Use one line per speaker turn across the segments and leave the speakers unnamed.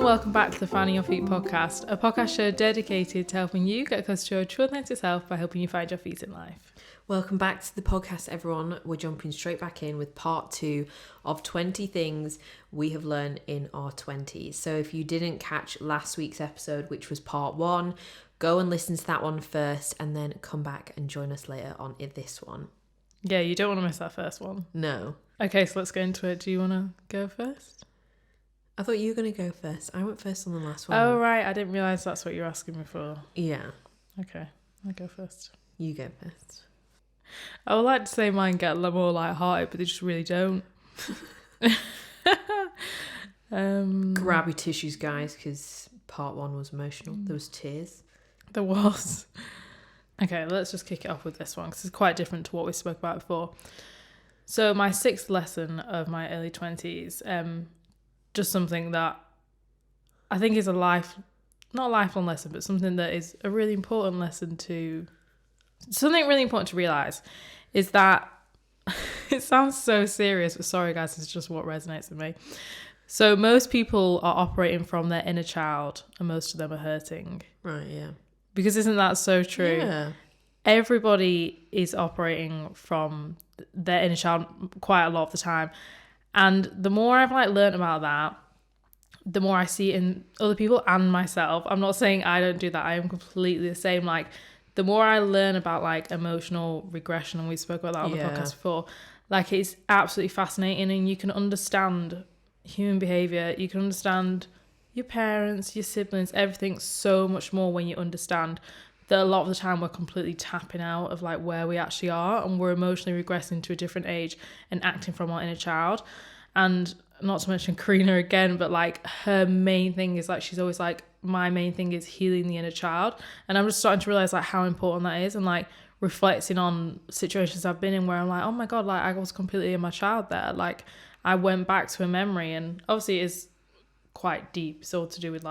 welcome back to the Finding Your Feet podcast, a podcast show dedicated to helping you get close to your true authentic self by helping you find your feet in life.
Welcome back to the podcast, everyone. We're jumping straight back in with part 2 of 20 things we have learned in our 20s. So if you didn't catch last week's episode, which was part 1, go and listen to that one first and then come back and join us later on in this one.
Yeah, you don't want to miss that first one.
No.
Okay, so let's get into it. Do you want to go first?
I thought you were going to go first. I went first on the last one.
Oh, right. I didn't realise that's what you were asking me for.
Yeah.
Okay, I'll go first.
You go first.
I would like to say mine get a lot more light-hearted, but they just really don't.
Grab your tissues, guys, because part 1 was emotional. There was tears.
There was. Okay, let's just kick it off with this one because it's quite different to what we spoke about before. So my 6th lesson of my early 20s, just something that I think is not a lifelong lesson, but something that is a really important lesson something really important to realise is that, it sounds so serious, but sorry guys, it's just what resonates with me. So most people are operating from their inner child and most of them are hurting.
Right, yeah.
Because isn't that so true?
Yeah.
Everybody is operating from their inner child quite a lot of the time. And the more I've learned about that, the more I see in other people and myself. I'm not saying I don't do that. I am completely the same. The more I learn about emotional regression, and we spoke about that on the podcast before, it's absolutely fascinating, and you can understand human behavior. You can understand your parents, your siblings, everything so much more when you understand that a lot of the time we're completely tapping out of where we actually are, and we're emotionally regressing to a different age and acting from our inner child. And not to mention Karina again, but her main thing is she's always my main thing is healing the inner child. And I'm just starting to realize how important that is, and reflecting on situations I've been in where I'm oh my God, I was completely in my child there. I went back to a memory, and obviously it is quite deep. It's all to do with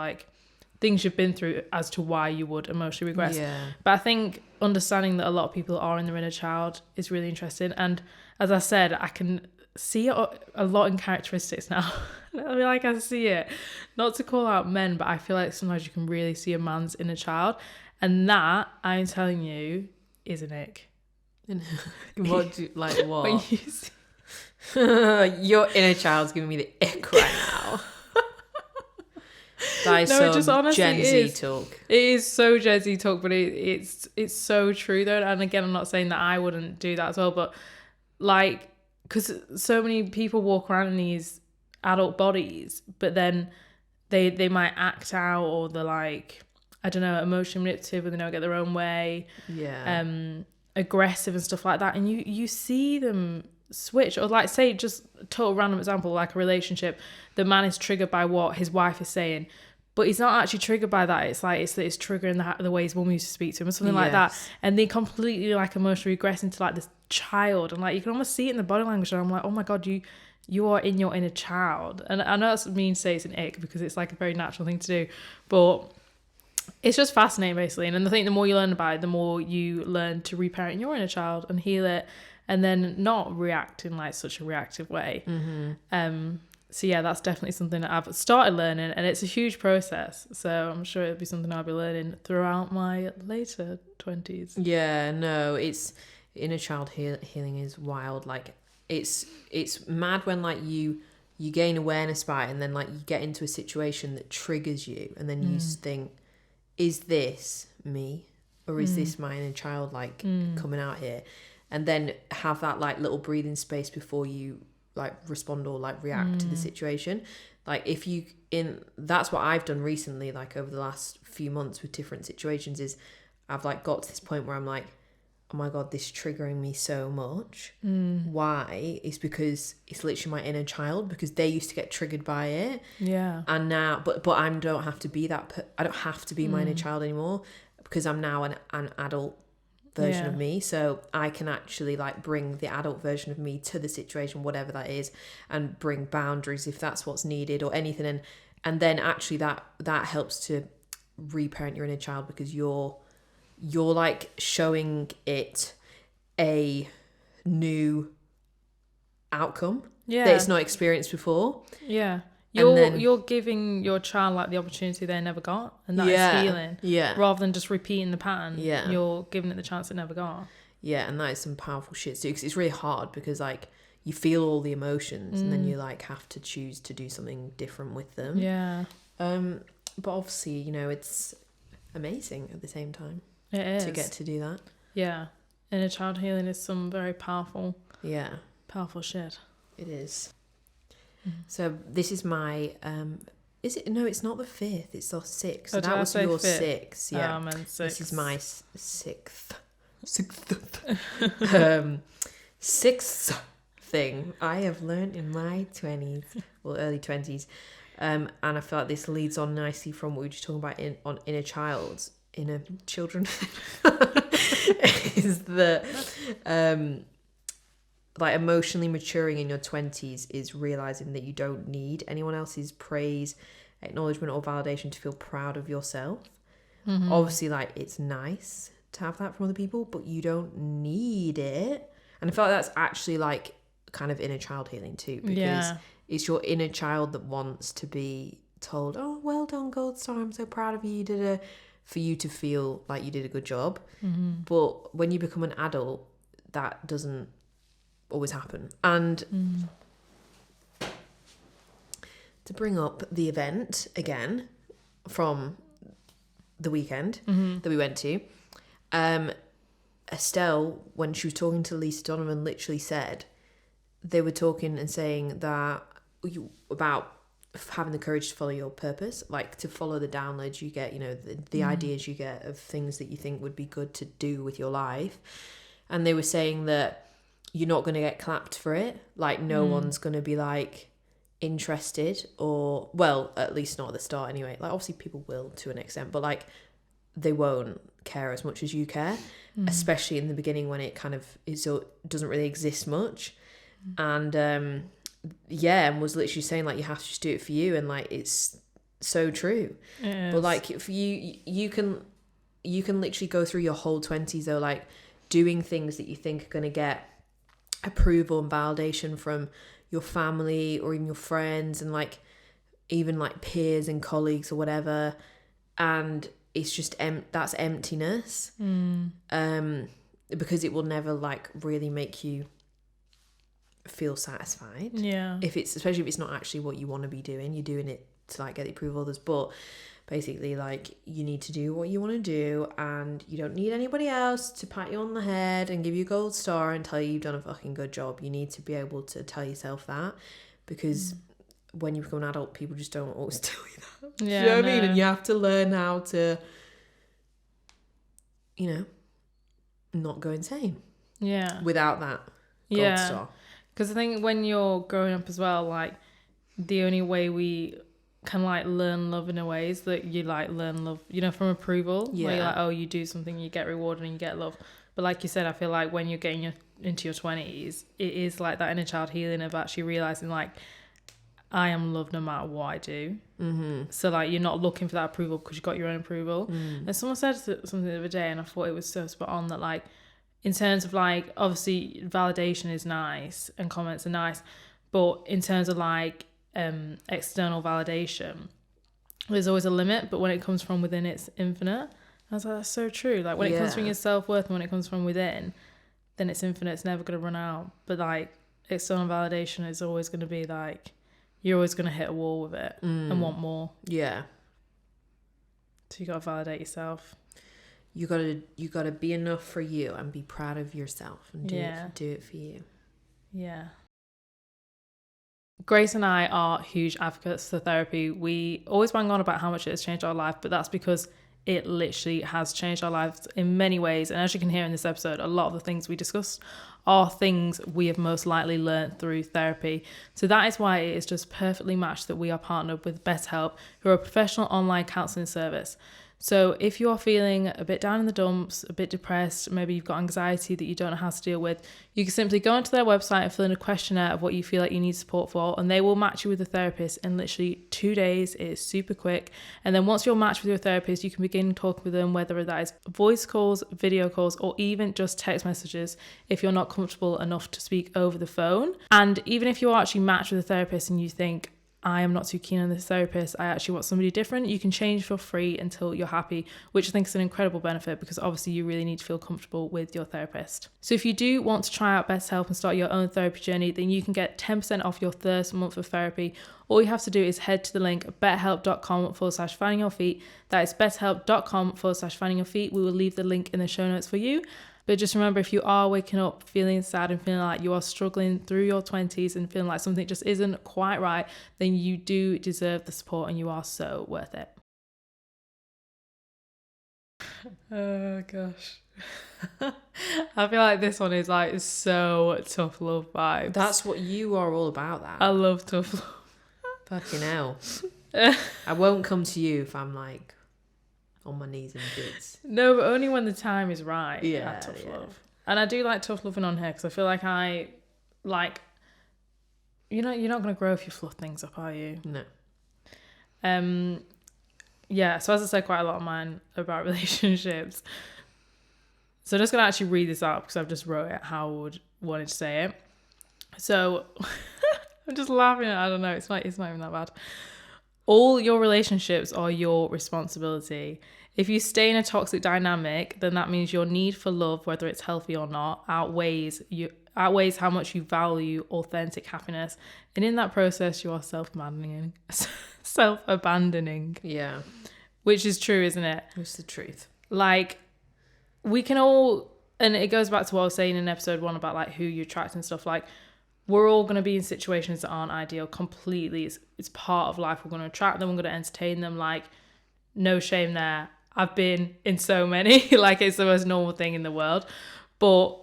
things you've been through as to why you would emotionally regress. Yeah. But I think understanding that a lot of people are in their inner child is really interesting. And as I said, I can see it a lot in characteristics now. I see it. Not to call out men, but I feel sometimes you can really see a man's inner child. And that, I'm telling you, is an ick.
What do you, what?
When you see...
Your inner child's giving me the ick right now. That is
it just honestly
Gen Z talk.
It is so Gen Z talk, but it's so true though. And again, I'm not saying that I wouldn't do that as well, but because so many people walk around in these adult bodies, but then they might act out, or they're I don't know, emotionally manipulative, and they don't get their own way. Yeah. Aggressive and stuff like that, and you see them switch, or say, just a total random example, a relationship, the man is triggered by what his wife is saying, but he's not actually triggered by that. It's it's triggering the way his woman used to speak to him or something like that, and they completely emotionally regress into this child, and you can almost see it in the body language, and I'm oh my God, you are in your inner child. And I know that's mean to say it's an ick, because it's a very natural thing to do, but it's just fascinating basically. And I think the more you learn about it, the more you learn to reparent your inner child and heal it, and then not react in such a reactive way. Mm-hmm. So yeah, that's definitely something that I've started learning, and it's a huge process. So I'm sure it'll be something I'll be learning throughout my later 20s.
Yeah, no, it's inner child healing is wild. It's mad when you gain awareness by it, and then you get into a situation that triggers you, and then you think, is this me, or is this my inner child coming out here? And then have that little breathing space before you respond or react to the situation. That's what I've done recently, over the last few months with different situations, is I've got to this point where I'm oh my God, this is triggering me so much. Why? It's because it's literally my inner child, because they used to get triggered by it. Yeah. And now, but I don't have to be I don't have to be my inner child anymore, because I'm now an adult version of me. So I can actually bring the adult version of me to the situation, whatever that is, and bring boundaries if that's what's needed, or anything. And then actually that helps to reparent your inner child, because you're showing it a new outcome that it's not experienced before.
Yeah. You're giving your child like the opportunity they never got, and that is healing.
Yeah.
Rather than just repeating the pattern,
Yeah.
you're giving it the chance it never got.
Yeah, and that is some powerful shit too, because it's really hard because like you feel all the emotions and then you like have to choose to do something different with them.
Yeah.
But obviously, you know, it's amazing at the same time.
It is.
To get to do that.
Yeah. Inner child healing is some very powerful shit.
It is. So this is my is it? No, it's not the 5th, it's the 6th. So that was your 6th. Yeah.
I meant 6th.
This is my 6th. 6th thing I have learned in my 20s, well, early 20s. And I feel like this leads on nicely from what we were just talking about on inner children is that like emotionally maturing in your 20s is realizing that you don't need anyone else's praise, acknowledgement or validation to feel proud of yourself. Obviously, like, it's nice to have that from other people, but you don't need it. And I feel like that's actually like kind of inner child healing too, because it's your inner child that wants to be told, oh, well done, gold star, I'm so proud of you, for you to feel like you did a good job. But when you become an adult, that doesn't always happen. And to bring up the event again from the weekend that we went to, Estelle, when she was talking to Lisa Donovan, literally said they were talking and saying that about having the courage to follow your purpose, like to follow the downloads you get, you know, the ideas you get of things that you think would be good to do with your life. And they were saying that you're not going to get clapped for it. Like, no one's going to be like interested, or, well, at least not at the start anyway. Like, obviously people will to an extent, but like they won't care as much as you care, especially in the beginning when it kind of doesn't really exist much. And and was literally saying like you have to just do it for you, and like it's so true. But like if you can literally go through your whole 20s though, like doing things that you think are going to get approval and validation from your family or even your friends, and like even like peers and colleagues or whatever, and it's just that's emptiness, because it will never like really make you feel satisfied. Especially if it's not actually what you want to be doing. You're doing it to like get the approval of others, but basically like you need to do what you want to do, and you don't need anybody else to pat you on the head and give you a gold star and tell you you've done a fucking good job. You need to be able to tell yourself that, because when you become an adult, people just don't always tell you that. Do you know what I mean? And you have to learn how to, you know, not go insane without that gold star.
Because I think when you're growing up as well, like the only way we can like learn love in a way is that you like learn love, you know, from approval. Where you're like, oh, you do something, you get rewarded and you get love. But like you said, I feel like when you're getting into your 20s, it is like that inner child healing of actually realizing like, I am loved no matter what I do. So like you're not looking for that approval because you got your own approval. And someone said something the other day and I thought it was so spot on, that like in terms of like, obviously validation is nice and comments are nice, but in terms of like external validation, there's always a limit, but when it comes from within, it's infinite. I was like, that's so true. Like when it comes from your self-worth and when it comes from within, then it's infinite. It's never going to run out. But like external validation is always going to be like, you're always going to hit a wall with it and want more. So you got to validate yourself.
You gotta be enough for you and be proud of yourself and do it for you.
Grace and I are huge advocates for therapy. We always bang on about how much it has changed our life, but that's because it literally has changed our lives in many ways. And as you can hear in this episode, a lot of the things we discussed are things we have most likely learned through therapy. So that is why it is just perfectly matched that we are partnered with BetterHelp, who are a professional online counselling service. So if you are feeling a bit down in the dumps, a bit depressed, maybe you've got anxiety that you don't know how to deal with, you can simply go onto their website and fill in a questionnaire of what you feel like you need support for, and they will match you with a therapist in literally 2 days. It is super quick. And then once you're matched with your therapist, you can begin talking with them, whether that is voice calls, video calls, or even just text messages if you're not comfortable enough to speak over the phone. And even if you're actually matched with a therapist and you think, I am not too keen on this therapist, I actually want somebody different, you can change for free until you're happy, which I think is an incredible benefit because obviously you really need to feel comfortable with your therapist. So if you do want to try out BetterHelp and start your own therapy journey, then you can get 10% off your first month of therapy. All you have to do is head to the link betterhelp.com/finding your feet. That is betterhelp.com/finding your feet. We will leave the link in the show notes for you. But just remember, if you are waking up feeling sad and feeling like you are struggling through your 20s and feeling like something just isn't quite right, then you do deserve the support and you are so worth it. Oh gosh. I feel like this one is like so tough love vibes.
That's what you are all about, that.
I love tough love.
Fucking hell. I won't come to you if I'm like on my knees in bits.
No, but only when the time is right.
Yeah,
Tough
yeah.
love. And I do like tough loving on here because I feel like you're not going to grow if you fluff things up, are you?
No.
Yeah, so as I said, quite a lot of mine about relationships. So I'm just going to actually read this out because I've just wrote it how I would wanted to say it. So I'm just laughing. I don't know. It's not even that bad. All your relationships are your responsibility. If you stay in a toxic dynamic, then that means your need for love, whether it's healthy or not, outweighs how much you value authentic happiness. And in that process, you are self-abandoning.
Yeah.
Which is true, isn't it?
It's the truth.
Like, we can all, and it goes back to what I was saying in episode 1 about like who you attract and stuff. Like, we're all going to be in situations that aren't ideal completely. It's part of life. We're going to attract them. We're going to entertain them. Like, no shame there. I've been in so many. Like, it's the most normal thing in the world. But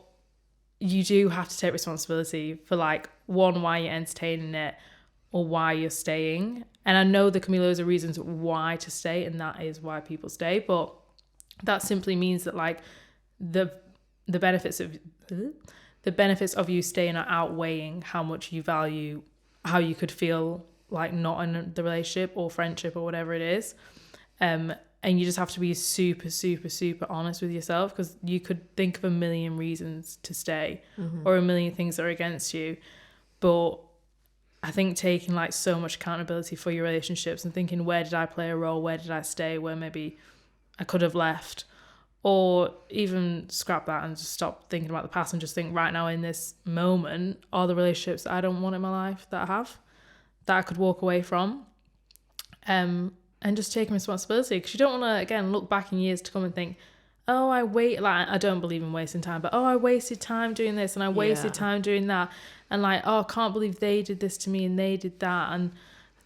you do have to take responsibility for, like, one, why you're entertaining it or why you're staying. And I know there can be loads of reasons why to stay, and that is why people stay. But that simply means that, like, the benefits of you staying are outweighing how much you value how you could feel like not in the relationship or friendship or whatever it is. And you just have to be super, super, super honest with yourself, because you could think of a million reasons to stay or a million things that are against you. But I think taking like so much accountability for your relationships and thinking, where did I play a role? Where did I stay? Where maybe I could have left? Or even scrap that and just stop thinking about the past and just think right now in this moment, are the relationships that I don't want in my life that I have, that I could walk away from. And just taking responsibility, because you don't want to, again, look back in years to come and think, oh, I don't believe in wasting time, but I wasted time doing this and I wasted time doing that. And like, oh, I can't believe they did this to me and they did that and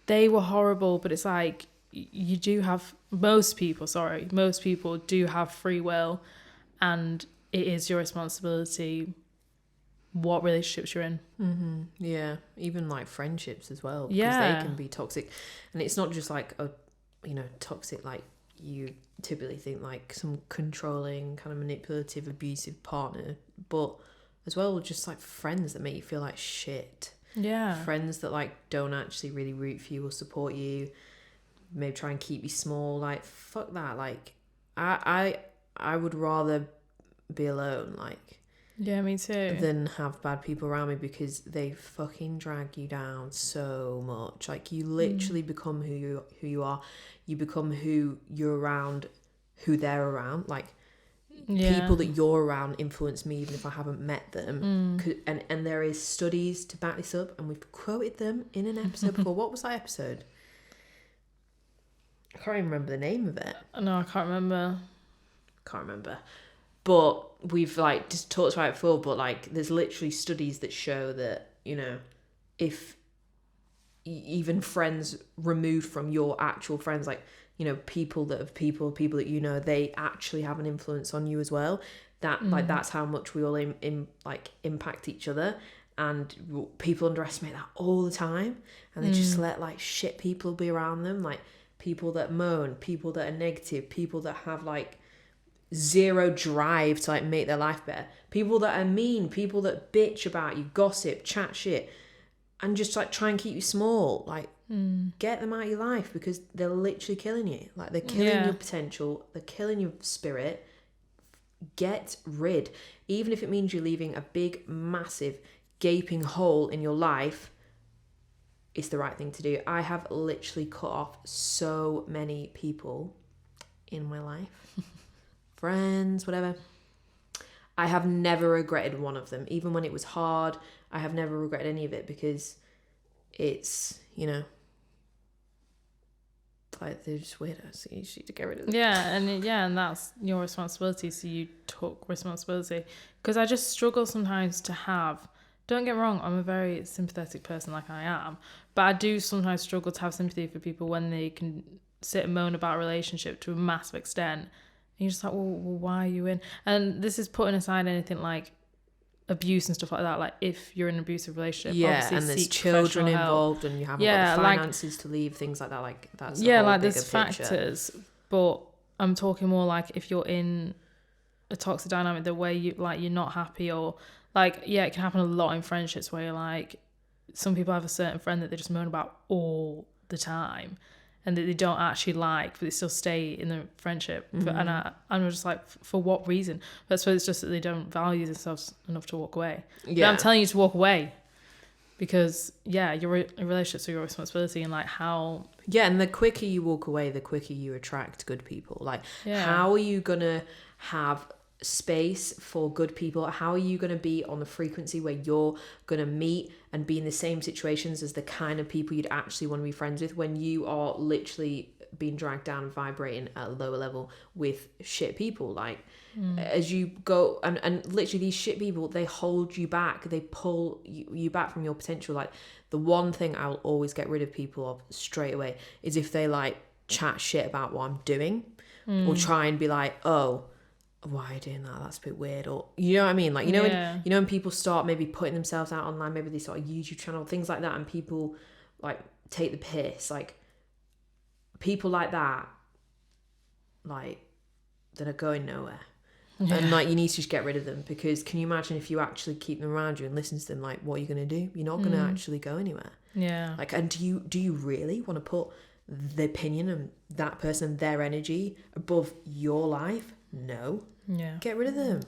they were horrible. But it's like, you do have, most people do have free will, and it is your responsibility what relationships you're in.
Mm-hmm. Yeah, even like friendships as well, because they can be toxic. And it's not just like toxic like you typically think, like some controlling, kind of manipulative, abusive partner, but as well just like friends that make you feel like shit. Friends that like don't actually really root for you or support you, maybe try and keep you small. Like, fuck that. Like, I would rather be alone, like,
yeah, me too,
than have bad people around me, because they fucking drag you down so much. Like, you literally become who you are. You become who you're around, who they're around. Like, people that you're around influence me even if I haven't met them. And there is studies to back this up, and we've quoted them in an episode before. What was that episode? I can't even remember the name of it.
No, I can't remember.
But we've like just talked about it before, but like there's literally studies that show that, if even friends removed from your actual friends, like, people that they actually have an influence on you as well. That like, that's how much we all impact each other. And people underestimate that all the time, and they just let like shit people be around them, like people that moan, people that are negative, people that have like zero drive to like make their life better, people that are mean, people that bitch about you, gossip, chat shit, and just like try and keep you small. Like, get them out of your life, because they're literally killing you. Like, they're killing your potential, they're killing your spirit. Get rid, even if it means you're leaving a big, massive, gaping hole in your life. it's the right thing to do. I have literally cut off so many people in my life, friends, whatever. I have never regretted one of them, even when it was hard. I have never regretted any of it, because it's, you know, like, they're just weirdos, so you just need to get rid of them.
And that's your responsibility, so you took responsibility. Because I just struggle sometimes to have, don't get me wrong, I'm a very sympathetic person, like I am, but I do sometimes struggle to have sympathy for people when they can sit and moan about a relationship to a massive extent, and you're just like, well, why are you in? And this is putting aside anything like abuse and stuff like that. Like, if you're in an abusive relationship, obviously
and there's
seek
children involved,
help.
and you haven't got the finances to leave, things like that. Like, that's
there's factors, but I'm talking more like if you're in a toxic dynamic, the way you like, you're not happy, or like, it can happen a lot in friendships where you're like, some people have a certain friend that they just moan about all the time, and that they don't actually like, but they still stay in the friendship. And I'm just like, for what reason? But I suppose it's just that they don't value themselves enough to walk away. But I'm telling you to walk away, because you're in a relationship, so your responsibility, and like how.
And the quicker you walk away, the quicker you attract good people. Like, how are you gonna have space for good people? How are you going to be on the frequency where you're going to meet and be in the same situations as the kind of people you'd actually want to be friends with, when you are literally being dragged down and vibrating at a lower level with shit people? Like, as you go, and literally these shit people, they hold you back, they pull you back from your potential. Like, the one thing I'll always get rid of people of straight away is if they like chat shit about what I'm doing, or try and be like, oh, why are you doing that? That's a bit weird. Or, you know what I mean? Like, when people start maybe putting themselves out online, maybe they start a YouTube channel, things like that, and people like take the piss. Like, people like that, like, that are going nowhere. And like, you need to just get rid of them, because can you imagine if you actually keep them around you and listen to them? Like, what are you going to do? You're not going to actually go anywhere. Like, and do you really want to put the opinion of that person, their energy, above your life? No. Get rid of them.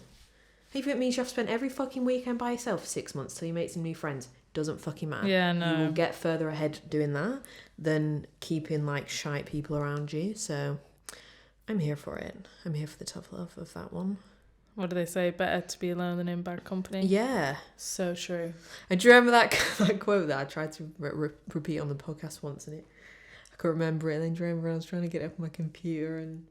If it means you have to spend every fucking weekend by yourself for 6 months till you make some new friends, doesn't fucking matter. You will get further ahead doing that than keeping like shite people around you. So I'm here for it. I'm here for the tough love of that one.
What do they say? Better to be alone than in bad company.
Yeah.
So true.
And do you remember that quote that I tried to repeat on the podcast once, and I couldn't remember it. And then do you remember I was trying to get it up on my computer and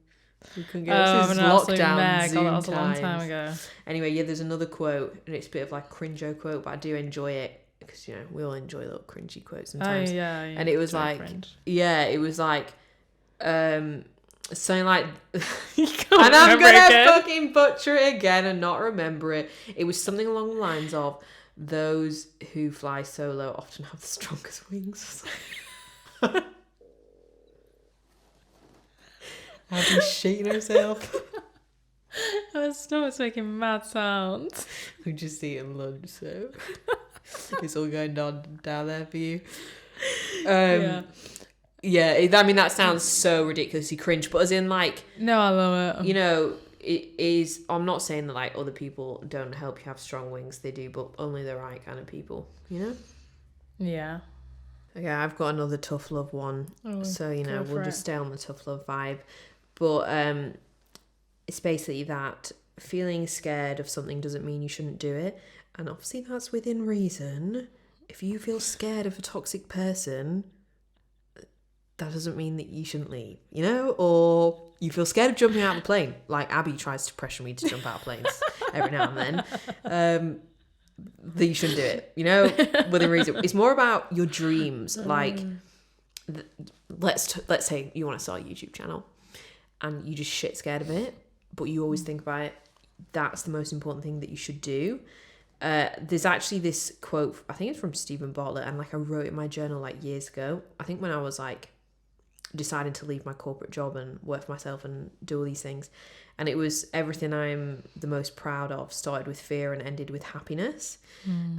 we couldn't get it. This is lockdown, Zoom that was a long time ago. Anyway, there's another quote, and it's a bit of like a cringe quote, but I do enjoy it, because, you know, we all enjoy little cringy quotes sometimes. And it was like, it was like, something like, and I'm gonna fucking butcher it again and not remember it. It was something along the lines of, those who fly solo often have the strongest wings. Abby's shaking herself.
Her stomach's making mad sounds.
I'm just eating lunch, so it's all going down there for you. I mean, that sounds so ridiculously cringe, but as in, like,
no, I love it.
You know, it is. I'm not saying that like other people don't help you have strong wings. They do, but only the right kind of people. You know.
Yeah.
Okay, I've got another tough love one. So, you know, we'll just stay on the tough love vibe. But it's basically that feeling scared of something doesn't mean you shouldn't do it. And obviously that's within reason. If you feel scared of a toxic person, that doesn't mean that you shouldn't leave, you know? Or you feel scared of jumping out of a plane. Like Abby tries to pressure me to jump out of planes every now and then. That you shouldn't do it, you know, within reason. It's more about your dreams. Like, let's say you want to start a YouTube channel and you just shit scared of it, but you always think about it. That's the most important thing that you should do. There's actually this quote, I think it's from Stephen Bartlett, and like I wrote it in my journal like years ago. I think when I was like deciding to leave my corporate job and work for myself and do all these things. And it was, everything I'm the most proud of started with fear and ended with happiness.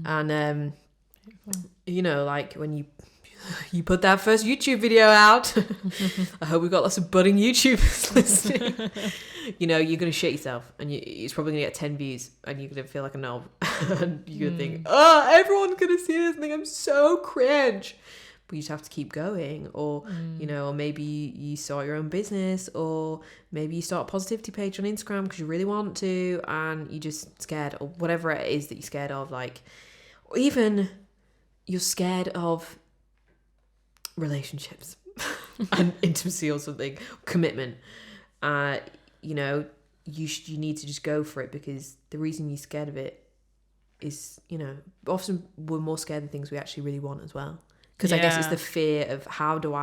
And, you know, like when you put that first YouTube video out, I hope we've got lots of budding YouTubers listening. You know, you're going to shit yourself, and it's probably going to get 10 views, and you're going to feel like a knob. And you're going to think, oh, everyone's going to see this and think I'm so cringe. but you just have to keep going. Or you know, or maybe you start your own business, or maybe you start a positivity page on Instagram because you really want to, and you're just scared, or whatever it is that you're scared of. Like, or even you're scared of relationships and intimacy or something, commitment. You know, you need to just go for it, because the reason you're scared of it is, you know, often we're more scared of things we actually really want as well. Because I guess it's the fear of how will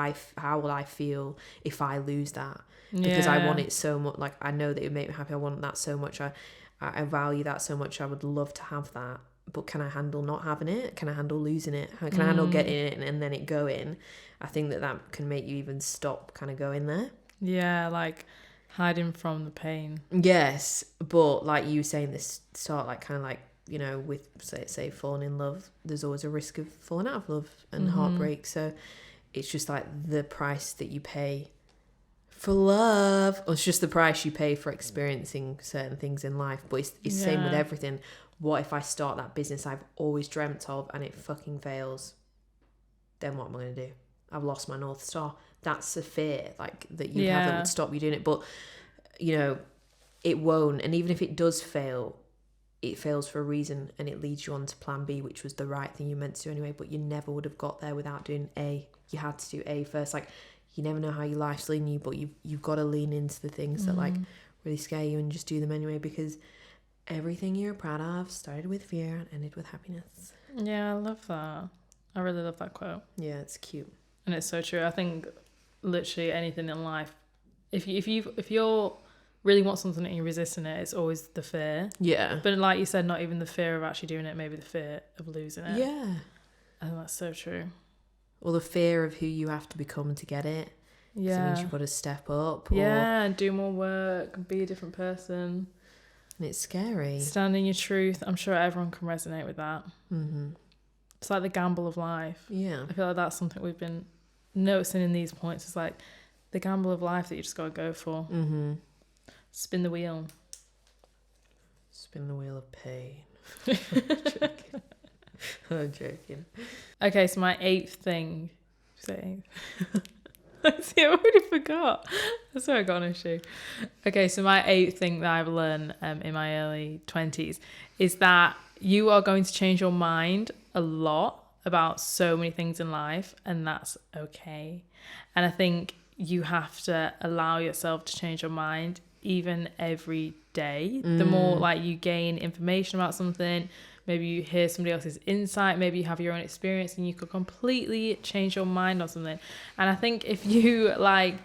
I feel if I lose that? Because I want it so much. Like, I know that it would make me happy. I want that so much. I value that so much. I would love to have that. But can I handle not having it? Can I handle losing it? Can I handle getting it and then it going? I think that can make you even stop kind of going there.
Yeah, like hiding from the pain.
Yes, but like you were saying, this start, like kind of like, you know, with say falling in love, there's always a risk of falling out of love and heartbreak. So it's just like the price that you pay for love, or it's just the price you pay for experiencing certain things in life. But it's the same with everything. What if I start that business I've always dreamt of and it fucking fails? Then what am I going to do? I've lost my North Star. That's a fear, like, that you have that would stop you doing it. But, you know, it won't. And even if it does fail, it fails for a reason, and it leads you on to plan B, which was the right thing you meant to do anyway. But you never would have got there without doing A. You had to do A first. Like, you never know how your life's leading you, but you've got to lean into the things that, like, really scare you and just do them anyway, because everything you're proud of started with fear and ended with happiness.
Yeah, I love that. I really love that quote.
Yeah, it's cute.
And it's so true. I think literally anything in life, if you're really want something and you're resisting it, it's always the fear.
Yeah.
But like you said, not even the fear of actually doing it, maybe the fear of losing it.
Yeah.
I think that's so true.
Or the fear of who you have to become to get it.
Yeah.
So it means you've got to step up. Or...
yeah, do more work, be a different person.
And it's scary.
Stand in your truth. I'm sure everyone can resonate with that.
Mm-hmm.
It's like the gamble of life.
Yeah.
I feel like that's something we've been noticing in these points. It's like the gamble of life that you just got to go for.
Mm-hmm.
Spin the wheel.
Spin the wheel of pain. I'm joking. I'm joking.
Okay, so my 8th thing. Say 8th. See, I already forgot. That's where I got an issue. Okay, so my 8th thing that I've learned in my early 20s is that you are going to change your mind a lot about so many things in life, and that's okay. And I think you have to allow yourself to change your mind even every day. The more like you gain information about something, maybe you hear somebody else's insight, maybe you have your own experience, and you could completely change your mind on something. And I think if you like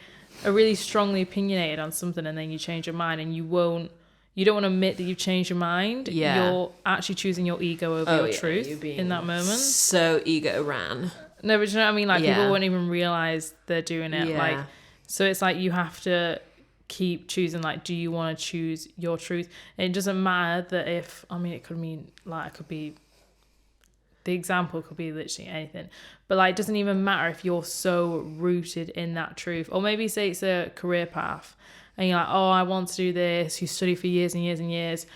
are really strongly opinionated on something and then you change your mind and you don't want to admit that you've changed your mind, you're actually choosing your ego over your truth in that moment.
So ego ran.
No, but you know what I mean? Like people won't even realise they're doing it. Like, so it's like you have to keep choosing, like, do you want to choose your truth? And it doesn't matter that if, I mean, it could mean, like, it could be, the example could be literally anything, but like, it doesn't even matter if you're so rooted in that truth. Or maybe say it's a career path and you're like, oh, I want to do this. You study for years and years and years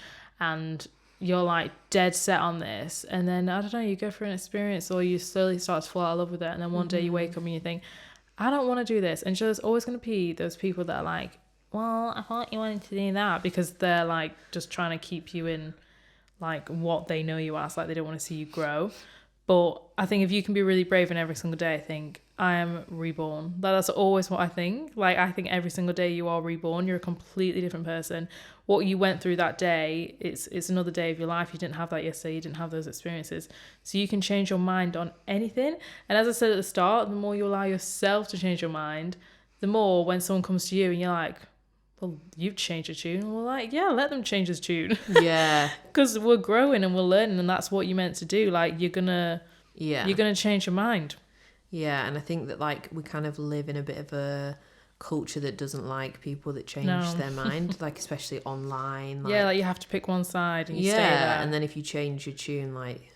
and you're like dead set on this. And then, I don't know, you go through an experience or you slowly start to fall out of love with it. And then one day you wake up and you think, I don't want to do this. And so there's always going to be those people that are like, well, I thought you wanted to do that, because they're like just trying to keep you in like what they know you as, like they don't want to see you grow. But I think if you can be really brave in every single day, I think I am reborn. That's always what I think. Like, I think every single day you are reborn. You're a completely different person. What you went through that day, it's another day of your life. You didn't have that yesterday. You didn't have those experiences. So you can change your mind on anything. And as I said at the start, the more you allow yourself to change your mind, the more when someone comes to you and you're like, well, you've changed your tune. Well, like, yeah, let them change his tune.
Yeah.
Because we're growing and we're learning, and that's what you're meant to do. Like, you're gonna change your mind.
Yeah, and I think that like we kind of live in a bit of a culture that doesn't like people that change their mind, like especially online. Like,
yeah, like you have to pick one side and you stay there.
And then if you change your tune, like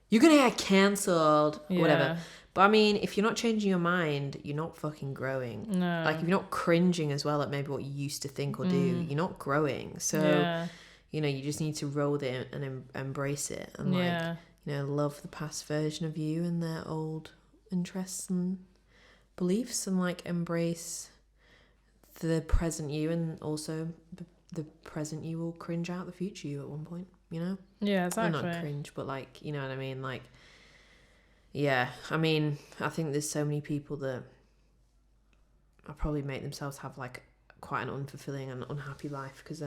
you're gonna get cancelled or whatever. But I mean, if you're not changing your mind, you're not fucking growing.
No.
Like if you're not cringing as well at maybe what you used to think or do, you're not growing. So, you know, you just need to roll with it and embrace it and like, you know, love the past version of you and their old interests and beliefs, and like embrace the present you, and also the present you will cringe out the future you at one point, you know?
Yeah, exactly.
Well, not cringe, but like, you know what I mean? Like, yeah, I mean, I think there's so many people that I probably make themselves have like quite an unfulfilling and unhappy life because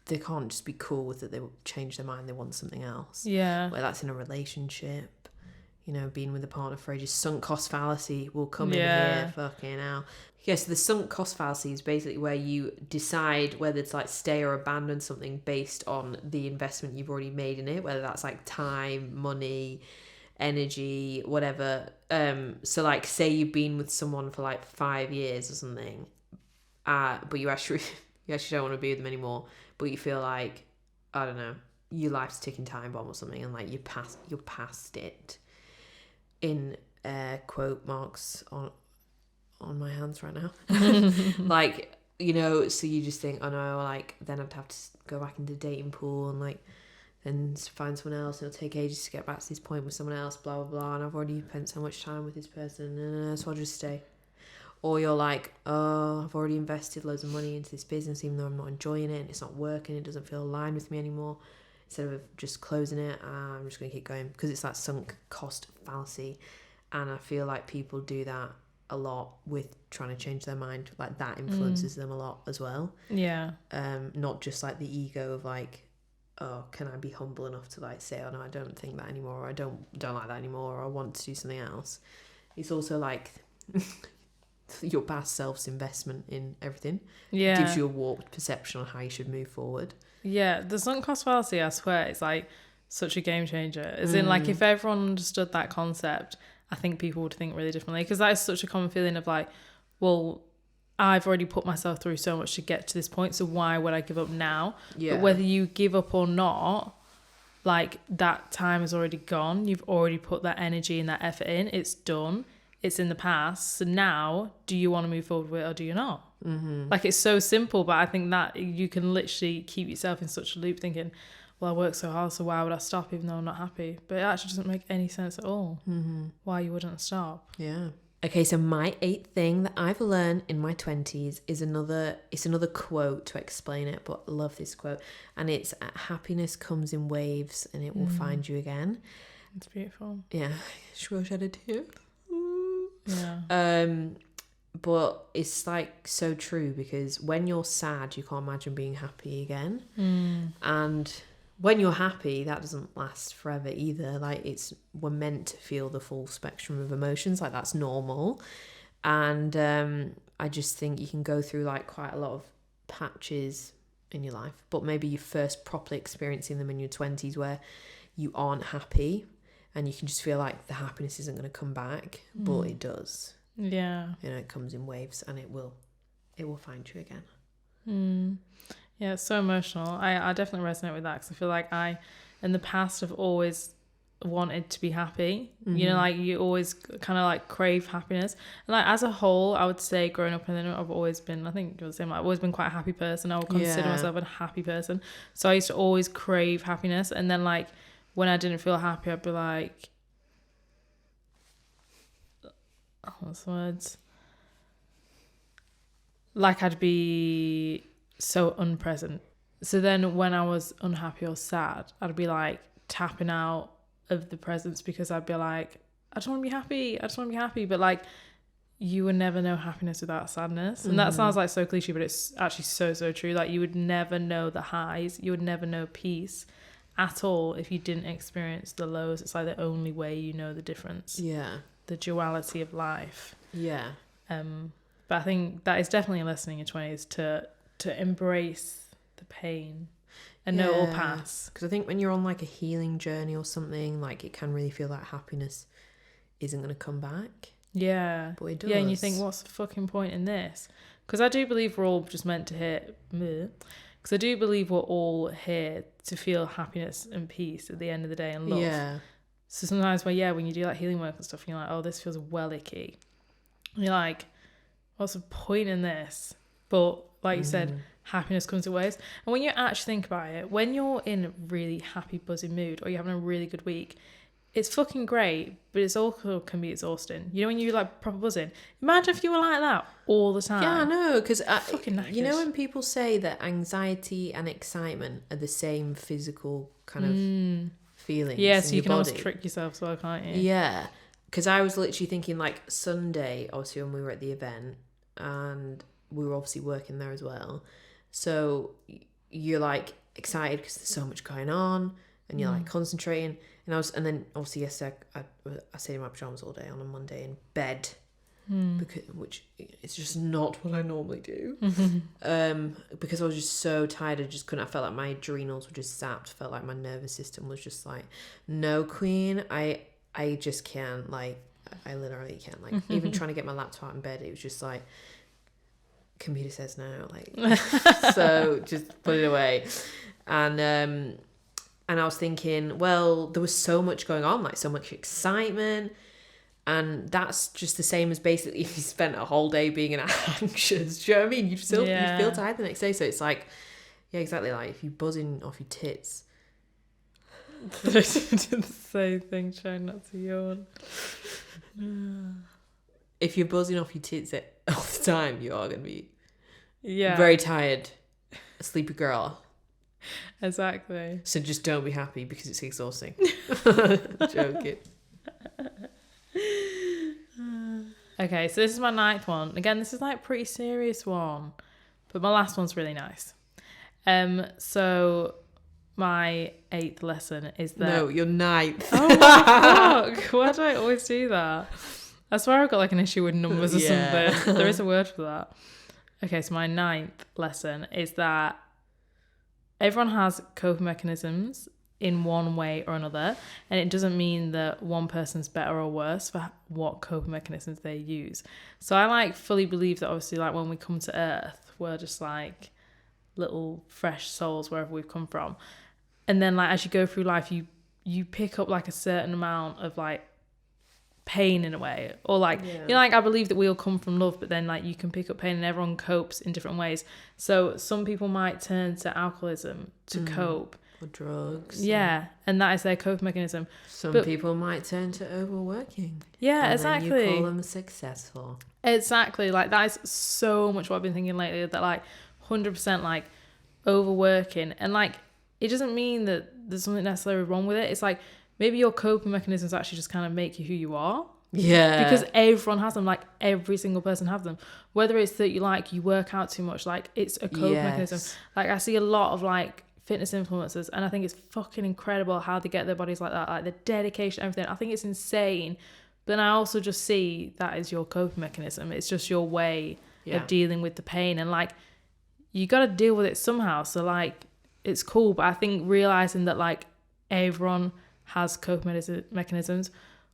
they can't just be cool with it. They will change their mind. They want something else.
Yeah.
Whether that's in a relationship, you know, being with a partner for ages. Sunk cost fallacy will come in here. Fucking hell. Yeah, so the sunk cost fallacy is basically where you decide whether to like stay or abandon something based on the investment you've already made in it, whether that's like time, money, energy, whatever. So like say you've been with someone for like 5 years or something, but you actually don't want to be with them anymore, but you feel like, I don't know, your life's ticking time bomb or something, and like you're past it, in quote marks on my hands right now. Like, you know, so you just think, oh no, like then I'd have to go back into the dating pool and like then find someone else, and it'll take ages to get back to this point with someone else, blah blah blah, and I've already spent so much time with this person, so I'll just stay. Or you're like, oh, I've already invested loads of money into this business, even though I'm not enjoying it and it's not working, it doesn't feel aligned with me anymore. Instead of just closing it, I'm just going to keep going, because it's that sunk cost fallacy. And I feel like people do that a lot with trying to change their mind. Like that influences them a lot as well.
Yeah.
Not just like the ego of like, oh, can I be humble enough to like say, oh no, I don't think that anymore, or I don't like that anymore, or I want to do something else. It's also like your past self's investment in everything.
Yeah.
It gives you a warped perception on how you should move forward.
Yeah, the sunk cost fallacy, I swear, it's like such a game changer. As in, like, if everyone understood that concept, I think people would think really differently. Because that is such a common feeling of like, well, I've already put myself through so much to get to this point, so why would I give up now?
Yeah.
But whether you give up or not, like, that time is already gone. You've already put that energy and that effort in. It's done. It's in the past. So now, do you want to move forward with it or do you not? Mm-hmm. Like, it's so simple, but I think that you can literally keep yourself in such a loop thinking, well, I work so hard, so why would I stop even though I'm not happy? But it actually doesn't make any sense at all. Why you wouldn't stop.
Yeah. Okay, so my 8th thing that I've learned in my 20s is another quote to explain it, but I love this quote. And it's, happiness comes in waves and it will find you again.
It's beautiful.
Yeah. Should we shed a tear?
Yeah.
But it's like so true, because when you're sad, you can't imagine being happy again. And when you're happy, that doesn't last forever either. Like, we're meant to feel the full spectrum of emotions. Like, that's normal. And I just think you can go through like quite a lot of patches in your life, but maybe you're first properly experiencing them in your 20s where you aren't happy, and you can just feel like the happiness isn't going to come back, but it does.
Yeah.
You know, it comes in waves, and it will find you again.
Yeah, it's so emotional. I definitely resonate with that, because I feel like I, in the past, have always wanted to be happy. You know, like, you always kind of like crave happiness. And like, as a whole, I would say growing up, and then I've always been, I think you're the same, like, I've always been quite a happy person. I would consider myself a happy person. So I used to always crave happiness. And then like, when I didn't feel happy, I'd be like, what's the words? Like, I'd be so unpresent. So then when I was unhappy or sad, I'd be like tapping out of the presence, because I'd be like, I just want to be happy. But like, you would never know happiness without sadness. And that sounds like so cliche, but it's actually so true. Like, you would never know the highs. You would never know peace at all if you didn't experience the lows. It's like the only way you know the difference.
Yeah.
The duality of life.
Yeah.
But I think that is definitely a lesson in your 20s to embrace the pain and know it will pass.
Because I think when you're on like a healing journey or something, like, it can really feel like happiness isn't going to come back.
Yeah.
But it does.
Yeah, and you think, what's the fucking point in this? Because I do believe we're all just meant to hit... Because I do believe we're all here to feel happiness and peace at the end of the day, and love. Yeah. So sometimes when you do like healing work and stuff, you're like, oh, this feels well icky. And you're like, what's the point in this? But like you said, happiness comes in waves. And when you actually think about it, when you're in a really happy, buzzing mood, or you're having a really good week, it's fucking great, but it's also can be exhausting. You know, when you like proper buzzing. Imagine if you were like that all the time.
Yeah, I know, because
Fucking knackered.
you know when people say that anxiety and excitement are the same physical kind of feelings
Yeah,
in
so
your
you can
body.
almost trick yourself as well, can't you?
Yeah, because I was literally thinking like Sunday, obviously when we were at the event, and we were obviously working there as well. So you're like excited because there's so much going on, and you're like concentrating. And then obviously yesterday I stayed in my pajamas all day on a Monday in bed, which it's just not what I normally do. Because I was just so tired, I felt like my adrenals were just zapped. Felt like my nervous system was just like, no, queen, I just can't, like, I literally can't, like, even trying to get my laptop out in bed, it was just like, computer says no, like, so just put it away. And I was thinking, well, there was so much going on, like so much excitement. And that's just the same as basically if you spent a whole day being anxious. Do you know what I mean? You feel tired the next day. So it's like, yeah, exactly. Like if you're buzzing off your tits.
I did the same thing, trying not to yawn.
If you're buzzing off your tits all the time, you are going to be
very
tired, a sleepy girl.
Exactly.
So just don't be happy because it's exhausting. Joking.
Okay, so this is my 9th one. Again, this is like pretty serious one, but my last one's really nice. So my 8th lesson is that...
No, your 9th.
Oh my fuck! Why do I always do that? I swear I've got like an issue with numbers or something. There is a word for that. Okay, so my 9th lesson is that everyone has coping mechanisms in one way or another, and it doesn't mean that one person's better or worse for what coping mechanisms they use. So I like fully believe that obviously like when we come to Earth, we're just like little fresh souls wherever we've come from, and then like as you go through life, you pick up like a certain amount of like pain in a way, or like you know, like I believe that we all come from love, but then like you can pick up pain and everyone copes in different ways. So some people might turn to alcoholism to cope,
or drugs,
and that is their coping mechanism.
Some people might turn to overworking,
and
exactly, then you call them successful.
Exactly, like that is so much what I've been thinking lately, that like 100% like overworking, and like it doesn't mean that there's something necessarily wrong with it. It's like maybe your coping mechanisms actually just kind of make you who you are.
Yeah.
Because everyone has them, like every single person has them. Whether it's that you work out too much, like it's a coping mechanism. Like I see a lot of like fitness influencers, and I think it's fucking incredible how they get their bodies like that, like the dedication, everything. I think it's insane. But then I also just see that is your coping mechanism. It's just your way of dealing with the pain, and like you got to deal with it somehow. So like it's cool, but I think realizing that like everyone has coping mechanisms,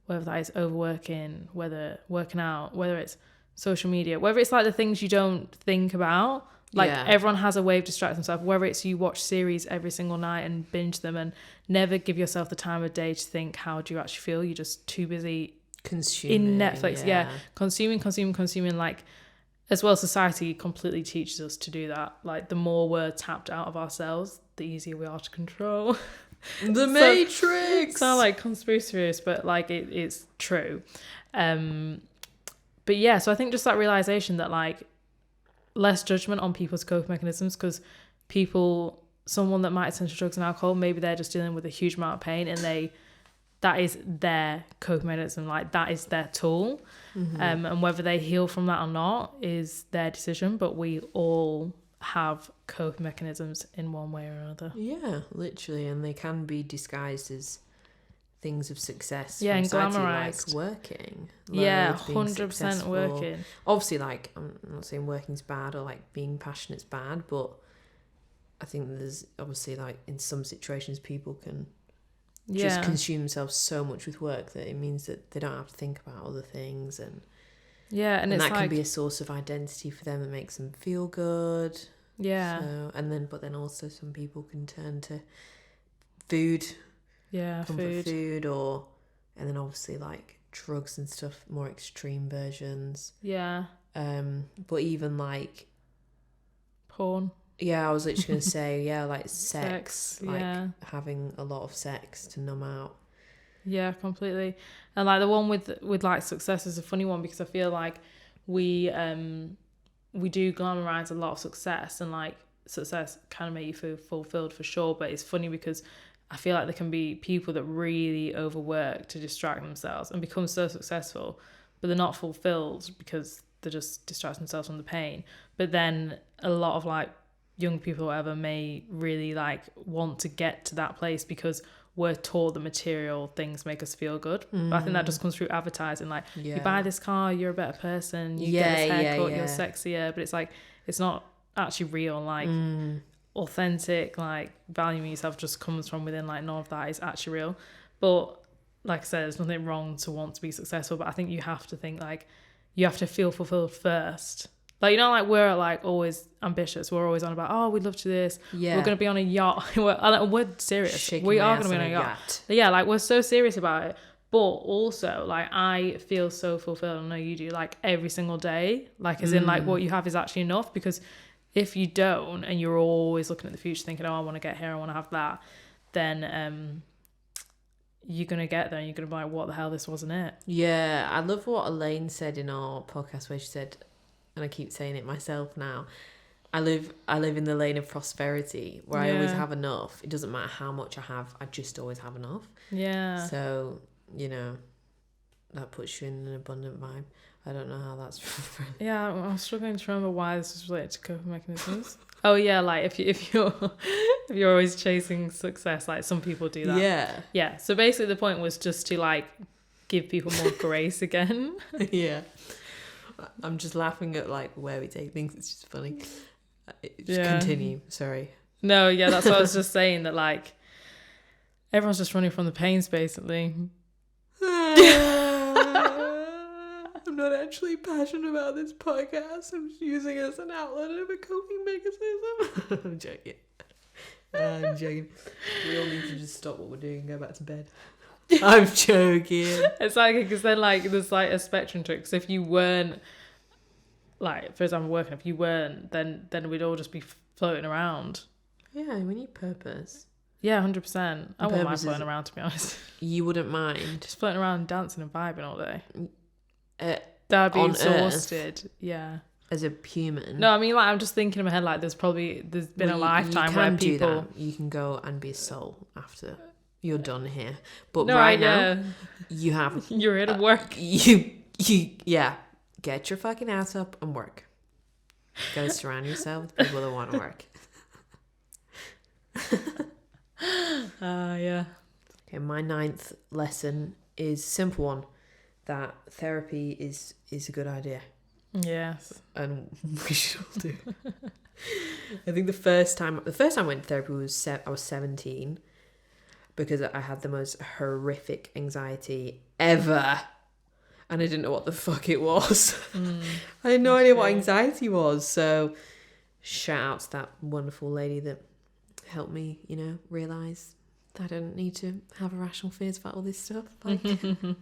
whether that is overworking, whether working out, whether it's social media, whether it's like the things you don't think about, like everyone has a way of distracting themselves, whether it's you watch series every single night and binge them and never give yourself the time of day to think how do you actually feel. You're just too busy
consuming
in Netflix, consuming. Like as well, society completely teaches us to do that. Like the more we're tapped out of ourselves, the easier we are to control.
The Matrix.
Sound like conspiracy theories, but like it's true. But yeah, so I think just that realization that like less judgment on people's coping mechanisms, because someone that might turn to drugs and alcohol, maybe they're just dealing with a huge amount of pain, and that is their coping mechanism, like that is their tool. And whether they heal from that or not is their decision, but we all have coping mechanisms in one way or another.
Yeah, literally, and they can be disguised as things of success.
And glamorized,
like working.
100% working.
Obviously, like I'm not saying working's bad or like being passionate's bad, but I think there's obviously like in some situations people can just consume themselves so much with work that it means that they don't have to think about other things, and
and it's
that
like,
can be a source of identity for them that makes them feel good. So, but then also some people can turn to food, food, and then obviously like drugs and stuff, more extreme versions. But even like
porn.
I was literally gonna say like sex, like having a lot of sex to numb out.
Yeah, completely. And like the one with like success is a funny one, because I feel like we do glamorize a lot of success, and like success kind of make you feel fulfilled for sure. But it's funny because I feel like there can be people that really overwork to distract themselves and become so successful, but they're not fulfilled because they just distract themselves from the pain. But then a lot of like young people or whatever may really like want to get to that place because we're taught the material things make us feel good. But I think that just comes through advertising. Like, you buy this car, you're a better person. You get this haircut, you're sexier. But it's like, it's not actually real. Like, authentic, like, valuing yourself just comes from within. Like, none of that is actually real. But like I said, there's nothing wrong to want to be successful. But I think you have to think, like, you have to feel fulfilled first. Like, you know, like, we're like always ambitious. We're always on about, oh, we'd love to do this. Yeah. We're going to be on a yacht. we're serious.
Shaking
we are going to be on a yacht. Yeah, like, we're so serious about it. But also, like, I feel so fulfilled. I know you do, like, every single day. Like, as in, like, what you have is actually enough. Because if you don't, and you're always looking at the future thinking, oh, I want to get here, I want to have that, then you're going to get there and you're going to be like, what the hell, this wasn't it.
Yeah, I love what Elaine said in our podcast, where she said, and I keep saying it myself now, I live in the lane of prosperity, where I always have enough. It doesn't matter how much I have, I just always have enough.
Yeah.
So, you know, that puts you in an abundant vibe. I don't know how that's
yeah, I'm struggling to remember why this is related to coping mechanisms. Oh yeah, like if you're always chasing success, like some people do that. Yeah. So basically the point was just to like give people more grace again.
Yeah. I'm just laughing at like where we take things. It's just funny. Just continue. Sorry.
No, yeah, that's what I was just saying, that like everyone's just running from the pains basically.
I'm not actually passionate about this podcast. I'm just using it as an outlet of a coping mechanism. I'm joking. I'm joking. We all need to just stop what we're doing and go back to bed. I'm joking.
It's like, because then like there's like a spectrum to it. Because if you weren't, like, for example, working, if you weren't, then we'd all just be floating around.
Yeah, we need purpose.
Yeah, 100%. I wouldn't mind floating around, to be honest.
You wouldn't mind?
Just floating around and dancing and vibing all day. That'd be exhausted. Earth,
yeah. As a human.
No, I mean, like, I'm just thinking in my head, like, there's been a lifetime where people...
You can go and be a soul after you're done here. But right now, you have...
You're here to work.
You get your fucking ass up and work. Go surround yourself with people that want to work.
Yeah.
Okay, my 9th lesson is a simple one. That therapy is a good idea.
Yes.
And we should all do. I think the first time I went to therapy was I was 17, because I had the most horrific anxiety ever. And I didn't know what the fuck it was. I had no idea what anxiety was. So shout out to that wonderful lady that helped me, you know, realise that I didn't need to have irrational fears about all this stuff. Like, that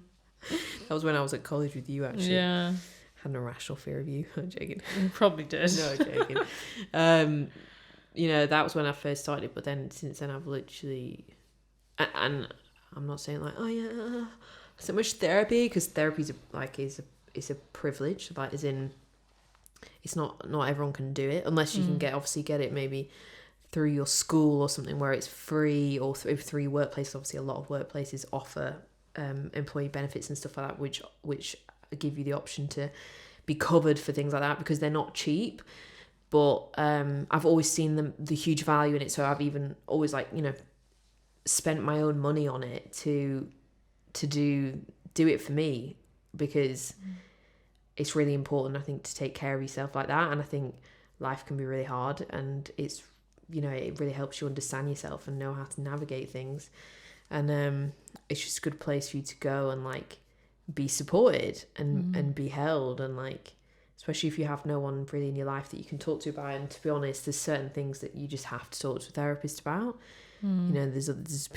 was when I was at college with you, actually.
Yeah.
Had an irrational fear of you. I'm joking.
You probably did.
No, joking. You know, that was when I first started, but then since then I've literally... And I'm not saying like, oh yeah, so much therapy, because therapy is a privilege. Like, as in, it's not everyone can do it, unless you can get it maybe through your school or something where it's free, or through your workplace. Obviously, a lot of workplaces offer employee benefits and stuff like that, which give you the option to be covered for things like that, because they're not cheap. But I've always seen the huge value in it, so I've even always, like, you know, spent my own money on it to do it for me, because it's really important, I think, to take care of yourself like that. And I think life can be really hard, and it's, you know, it really helps you understand yourself and know how to navigate things. And it's just a good place for you to go and like be supported and be held, and like, especially if you have no one really in your life that you can talk to about it. And to be honest, there's certain things that you just have to talk to a therapist about. You know, there's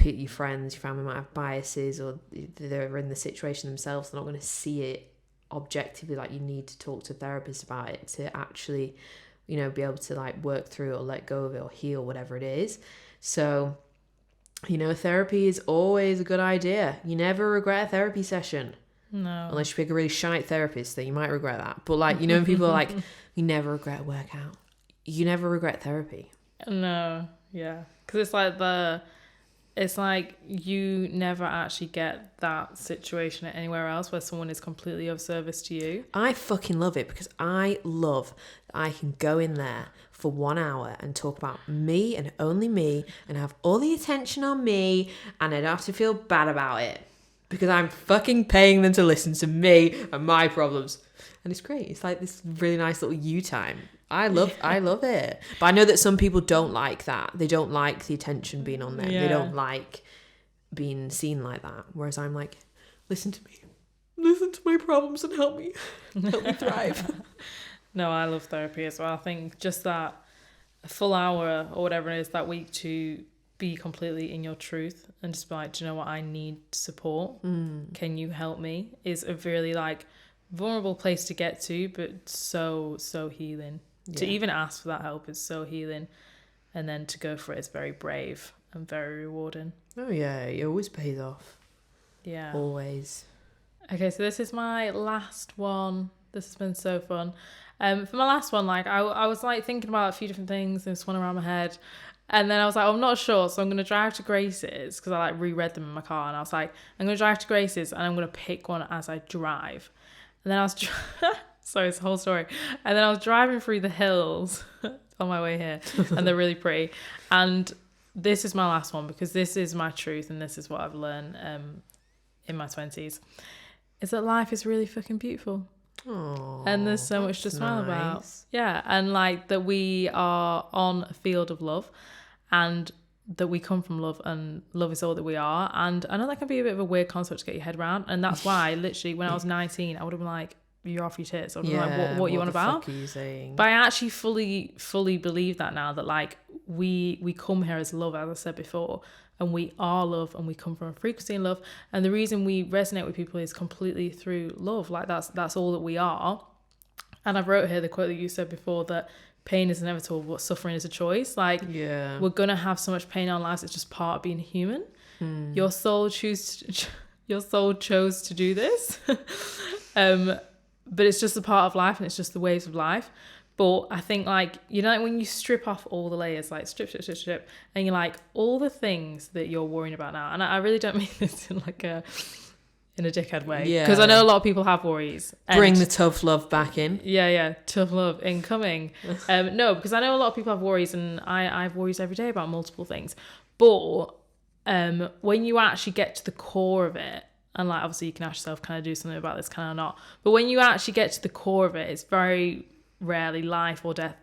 your friends, your family might have biases, or they're in the situation themselves. They're not going to see it objectively. Like, you need to talk to a therapist about it to actually, you know, be able to like work through it or let go of it or heal, whatever it is. So You know, therapy is always a good idea. You never regret a therapy session.
No.
Unless you pick a really shite therapist, then you might regret that. But like, you know, when people are like, you never regret a workout. You never regret therapy.
No. Yeah. Because it's like you never actually get that situation anywhere else where someone is completely of service to you.
I fucking love it because I love that I can go in there for 1 hour and talk about me and only me and have all the attention on me, and I don't have to feel bad about it because I'm fucking paying them to listen to me and my problems. And it's great. It's like this really nice little you time. I love it. But I know that some people don't like that. They don't like the attention being on them.
Yeah.
They don't like being seen like that. Whereas I'm like, listen to me. Listen to my problems and help me thrive.
No, I love therapy as well. I think just that a full hour or whatever it is that week to be completely in your truth and just be like, do you know what, I need support. Can you help me? Is a really like vulnerable place to get to, but so healing. Yeah. To even ask for that help is so healing, and then to go for it is very brave and very rewarding.
Oh yeah, it always pays off.
Yeah,
always.
Okay, so this is my last one. This has been so fun. For my last one, like I was like thinking about a few different things and just went around my head, and then I was like, I'm not sure, so I'm gonna drive to Grace's because I like reread them in my car, and I was like, I'm gonna drive to Grace's and I'm gonna pick one as I drive. And then I was sorry, it's the whole story. And then I was driving through the hills on my way here, and they're really pretty. And this is my last one because this is my truth, and this is what I've learned in my 20s, is that life is really fucking beautiful.
Aww,
and there's so much to smile about. Yeah, and like that we are on a field of love, and that we come from love, and love is all that we are. And I know that can be a bit of a weird concept to get your head around, and that's why literally when I was 19 I would have been like, you're off your tits. I would have been like, what you on about?
Fuck are you saying?
But I actually fully believe that now, that like we come here as love, as I said before, and we are love, and we come from a frequency in love, and the reason we resonate with people is completely through love. Like that's all that we are. And I've wrote here the quote that you said before, that pain is inevitable, but suffering is a choice. Like, we're gonna have so much pain in our lives. It's just part of being human. Your soul chose to do this, but it's just a part of life, and it's just the waves of life. But I think, like, you know, like when you strip off all the layers, like strip, and you're like, all the things that you're worrying about now, and I really don't mean this in like a dickhead way, because I know a lot of people have worries.
Bring the tough love back in.
Yeah, tough love incoming. No, because I know a lot of people have worries, and I have worries every day about multiple things. But when you actually get to the core of it, and like obviously you can ask yourself, can I do something about this, can I not? But when you actually get to the core of it, it's very rarely life or death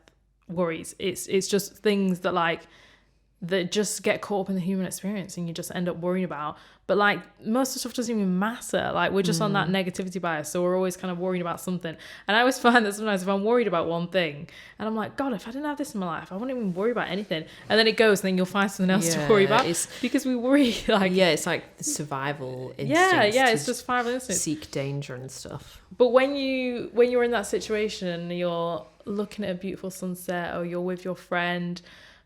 worries. It's just things that just get caught up in the human experience, and you just end up worrying about. But like most of the stuff doesn't even matter. Like we're just on that negativity bias, so we're always kind of worrying about something. And I always find that sometimes if I'm worried about one thing, and I'm like, God, if I didn't have this in my life, I wouldn't even worry about anything. And then it goes, and then you'll find something else to worry about, because we worry. Like,
it's like the survival instinct.
It's just survival instinct.
Seek danger and stuff.
But when you're in that situation and you're looking at a beautiful sunset, or you're with your friend,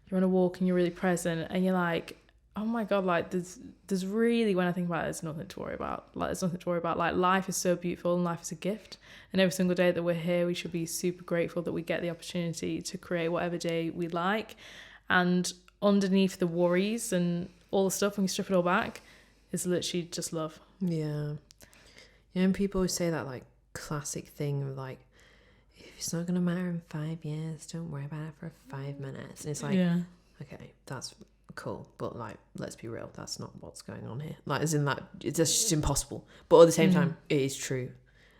you're on a walk and you're really present, and you're like, oh my God, like there's really, when I think about it, there's nothing to worry about. Like there's nothing to worry about. Like life is so beautiful, and life is a gift. And every single day that we're here, we should be super grateful that we get the opportunity to create whatever day we like. And underneath the worries and all the stuff, when you strip it all back, is literally just love.
Yeah. And people always say that like classic thing of like, if it's not gonna matter in 5 years, don't worry about it for 5 minutes. And it's like, okay, that's cool, but like, let's be real, that's not what's going on here. Like, as in that, it's just impossible. But at the same time, it is true.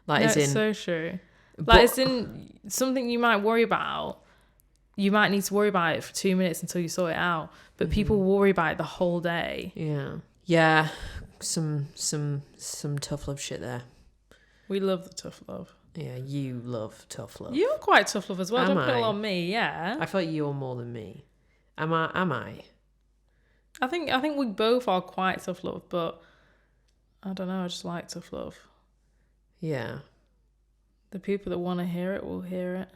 Like,
no,
as in,
it's so true. Like, it's in something you might worry about. You might need to worry about it for 2 minutes until you sort it out. But people worry about it the whole day.
Yeah. Some tough love shit there.
We love the tough love.
Yeah, you love tough love.
You're quite tough love as well. Don't put it all on me. Yeah.
I feel like you're more than me. Am I?
I think we both are quite tough love, but I don't know. I just like tough love.
Yeah.
The people that want to hear it will hear it.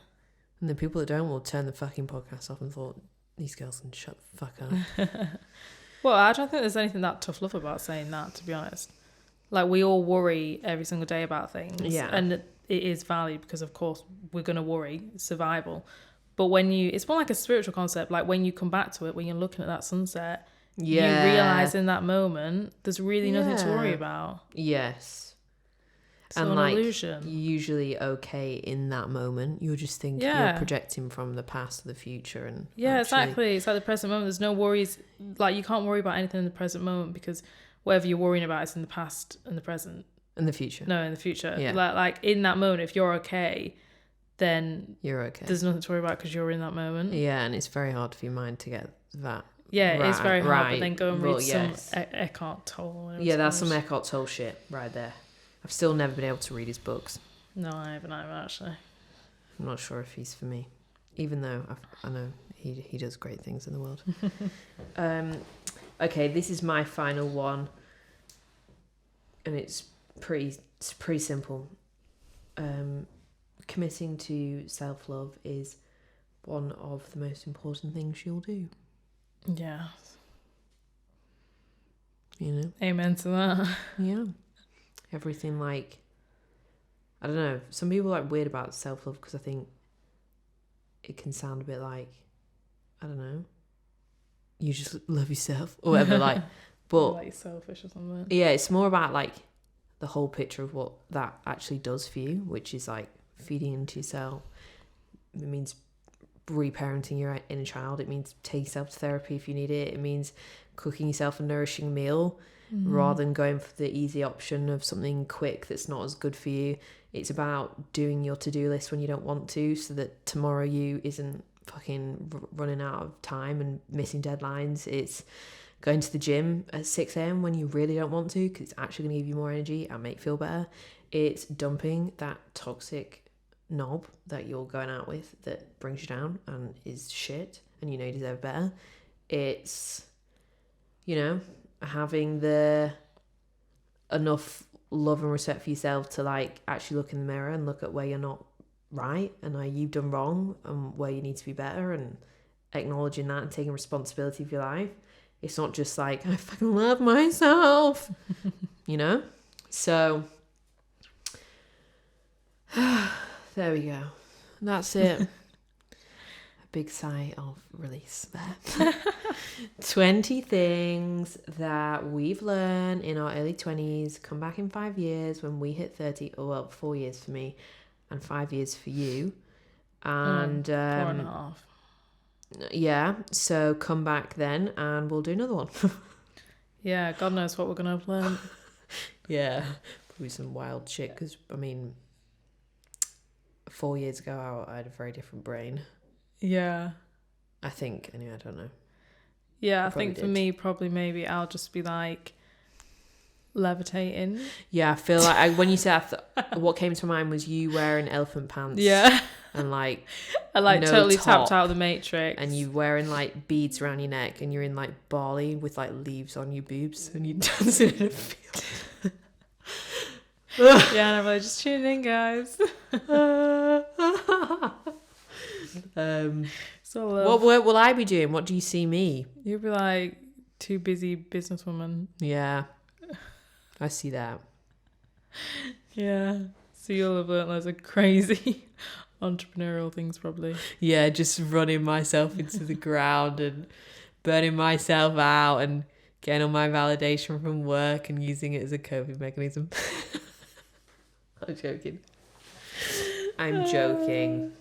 And the people that don't will turn the fucking podcast off and thought, these girls can shut the fuck up.
Well, I don't think there's anything that tough love about saying that, to be honest. Like, we all worry every single day about things.
Yeah.
And it is valid because, of course, we're going to worry. It's survival. But it's more like a spiritual concept. Like, when you come back to it, when you're looking at that sunset, you realise in that moment, there's really nothing to worry about.
Yes.
It's an illusion.
You're usually okay in that moment. You just think you're projecting from the past to the future. And
exactly. It's like the present moment. There's no worries. Like, you can't worry about anything in the present moment because whatever you're worrying about is in the past and the present.
In the future.
No, in the future.
Yeah.
Like in that moment, if you're okay, then
you're okay.
There's nothing to worry about because you're in that moment.
Yeah, and it's very hard for your mind to get that.
Yeah,
right,
it's very hard.
right.
But then go and read some
yes.
Eckhart Tolle.
Yeah, that's some Eckhart Tolle shit right there. I've still never been able to read his books.
No, I haven't either, actually.
I'm not sure if he's for me, even though I know he does great things in the world. Okay, this is my final one, and it's pretty simple. Committing to self-love is one of the most important things you'll do.
Yeah.
You know?
Amen to that.
Yeah. Everything, like, I don't know, some people are like weird about self-love because I think it can sound a bit like, I don't know, you just love yourself or whatever, like, but
like selfish or something.
Yeah, it's more about like the whole picture of what that actually does for you, which is like feeding into yourself. It means reparenting your inner child. It means taking yourself to therapy if you need it. It means cooking yourself a nourishing meal rather than going for the easy option of something quick that's not as good for you. It's about doing your to-do list when you don't want to, so that tomorrow you isn't fucking running out of time and missing deadlines. It's going to the gym at 6 a.m. when you really don't want to because it's actually going to give you more energy and make you feel better. It's dumping that toxic knob that you're going out with that brings you down and is shit and you know you deserve better. It's, you know, having the enough love and respect for yourself to like actually look in the mirror and look at where you're not right and where you've done wrong and where you need to be better, and acknowledging that and taking responsibility for your life. It's not just like, I fucking love myself, you know? So, there we go. That's it. A big sigh of release there. 20 things that we've learned in our early 20s, come back in 5 years when we hit 30, or well, 4 years for me and 5 years for you. And
4.5.
Yeah, so come back then and we'll do another one.
Yeah, God knows what we're going to have learned.
Yeah, probably some wild shit because, I mean, 4 years ago I had a very different brain.
Yeah.
I think, anyway, I don't know.
Yeah, I think for me, probably maybe I'll just be like levitating.
Yeah, I feel like when you said what came to mind was you wearing elephant pants.
Yeah.
And like
I like
no
totally
top,
tapped out of the Matrix.
and you wearing like beads around your neck and you're in like Bali with like leaves on your boobs and you're dancing in a field.
Yeah, and I'm like, just tune in, guys.
So what will I be doing? What do you see me?
You'll be like too busy businesswoman.
Yeah, I see that.
Yeah, so you'll have learned loads of crazy entrepreneurial things probably.
Yeah, just running myself into the ground and burning myself out and getting all my validation from work and using it as a coping mechanism. I'm joking.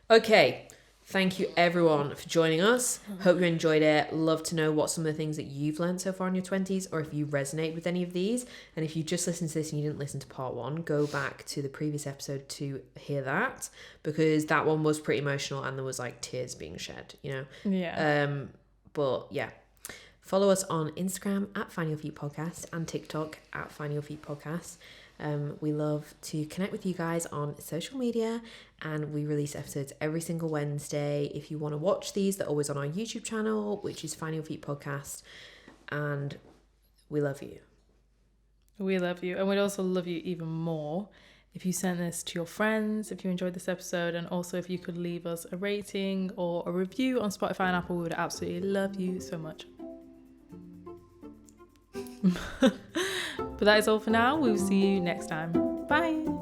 Okay, thank you everyone for joining us. Hope you enjoyed it. Love to know what some of the things that you've learned so far in your 20s, or if you resonate with any of these. And if you just listened to this and you didn't listen to part 1, go back to the previous episode to hear that, because that one was pretty emotional and there was like tears being shed, you know?
Yeah.
But yeah, follow us on Instagram at Find Your Feet Podcast and TikTok at Find Your Feet Podcast. We love to connect with you guys on social media, and we release episodes every single Wednesday. If you want to watch these, they're always on our YouTube channel, which is Find Your Feet Podcast, and we love you.
We love you, and we'd also love you even more if you sent this to your friends, if you enjoyed this episode, and also if you could leave us a rating or a review on Spotify and Apple. We would absolutely love you so much. But that is all for now. We'll see you next time. Bye.